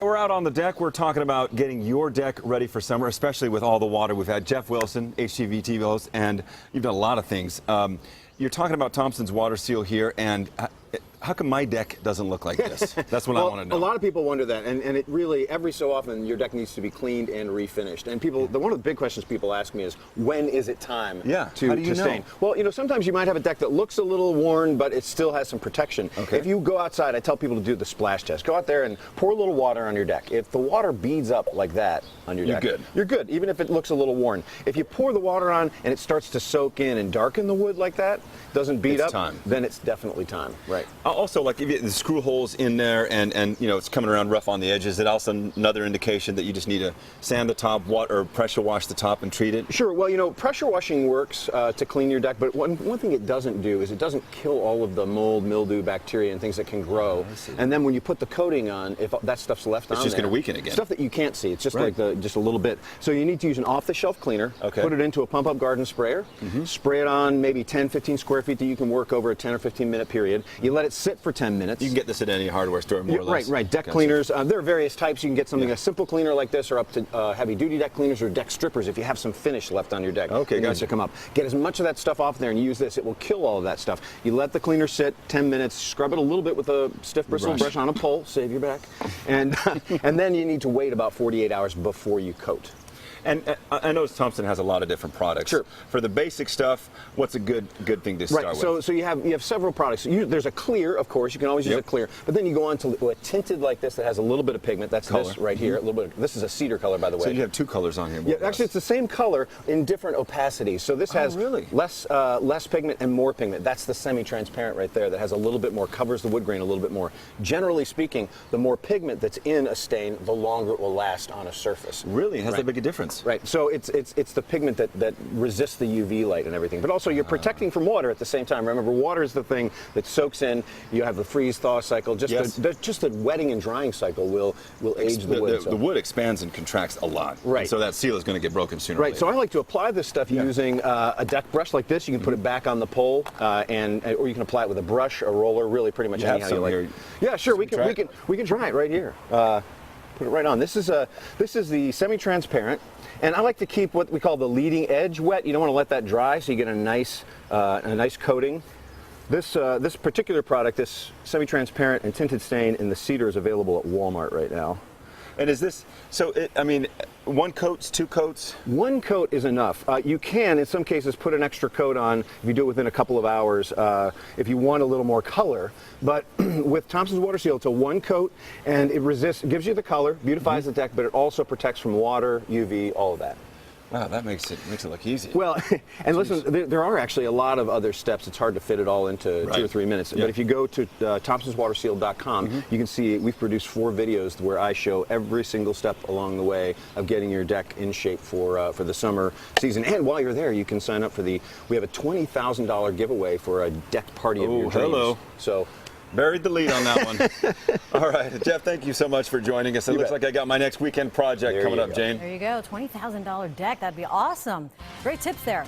We're out on the deck. We're talking about getting your deck ready for summer, especially with all the water. We've had Jeff Wilson, HGTV TV host, and you've done a lot of things. You're talking about Thompson's water seal here, and how come my deck doesn't look like this? That's what I want to know. A lot of people wonder that, and it really, every so often, your deck needs to be cleaned and refinished. And one of the big questions people ask me is, when is it time to stain? Well, you know, sometimes you might have a deck that looks a little worn, but it still has some protection. Okay. If you go outside, I tell people to do the splash test. Go out there and pour a little water on your deck. If the water beads up like that on your deck, you're good, even if it looks a little worn. If you pour the water on and it starts to soak in and darken the wood like that, doesn't bead up, then it's definitely time. Right. Also, like if you, the screw holes in there and you know it's coming around rough on the edges, is it also another indication that you just need to sand the top, or pressure wash the top and treat it? Sure. Well, you know, pressure washing works to clean your deck, but one thing it doesn't do is it doesn't kill all of the mold, mildew, bacteria, and things that can grow. And then when you put the coating on, if that stuff's left on there, it's just going to weaken again. Stuff that you can't see. It's just like just a little bit. So you need to use an off-the-shelf cleaner. Okay. Put it into a pump-up garden sprayer. Spray it on maybe 10, 15 square feet that you can work over a 10 or 15 minute period. You let it sit for 10 minutes. You can get this at any hardware store, more or less. Right. Deck cleaners. There are various types. You can get something a simple cleaner like this, or up to heavy-duty deck cleaners or deck strippers if you have some finish left on your deck. Okay, gotcha. To come up. Get as much of that stuff off there and use this. It will kill all of that stuff. You let the cleaner sit 10 minutes. Scrub it a little bit with a stiff bristle brush on a pole. Save your back. And and then you need to wait about 48 hours before you coat. And I know Thompson has a lot of different products. Sure. For the basic stuff, what's a good thing to start with? So you have several products. There's a clear, of course. You can always use a clear. But then you go on to a tinted like this that has a little bit of pigment. That's this right here. A little bit. This is a cedar color, by the way. So you have two colors on here. Yeah, actually, it's the same color in different opacities. So this has less pigment and more pigment. That's the semi-transparent right there. That has a little bit more, covers the wood grain a little bit more. Generally speaking, the more pigment that's in a stain, the longer it will last on a surface. Really, it has that big a difference. Right. So it's the pigment that resists the UV light and everything, but also you're protecting from water at the same time. Remember, water is the thing that soaks in. You have the freeze-thaw cycle. Just the wetting and drying cycle will age the wood. The wood expands and contracts a lot. Right. And so that seal is going to get broken sooner or later. So I like to apply this stuff using a deck brush like this. You can put it back on the pole, or you can apply it with a brush, a roller, really pretty much anyhow you like. Here. Yeah, sure. We can try it right here. Put it right on. This is the semi-transparent, and I like to keep what we call the leading edge wet. You don't want to let that dry, so you get a nice coating. This particular product, this semi-transparent and tinted stain in the cedar, is available at Walmart right now. And is this I mean, one coats, two coats? One coat is enough. You can, in some cases, put an extra coat on if you do it within a couple of hours, if you want a little more color. But with Thompson's Water Seal, it's a one coat, and it gives you the color, beautifies the deck, but it also protects from water, UV, all of that. Wow, that makes it look easy. Well, and listen, there are actually a lot of other steps. It's hard to fit it all into 2 or 3 minutes. But if you go to thompsonswaterseal.com, you can see we've produced 4 videos where I show every single step along the way of getting your deck in shape for the summer season. And while you're there, you can sign up for we have a $20,000 giveaway for a deck party of your dreams. Hello. So. Buried the lead on that one. All right, Jeff, thank you so much for joining us. It looks like I got my next weekend project coming up, Jane. There you go, $20,000 deck. That'd be awesome. Great tips there.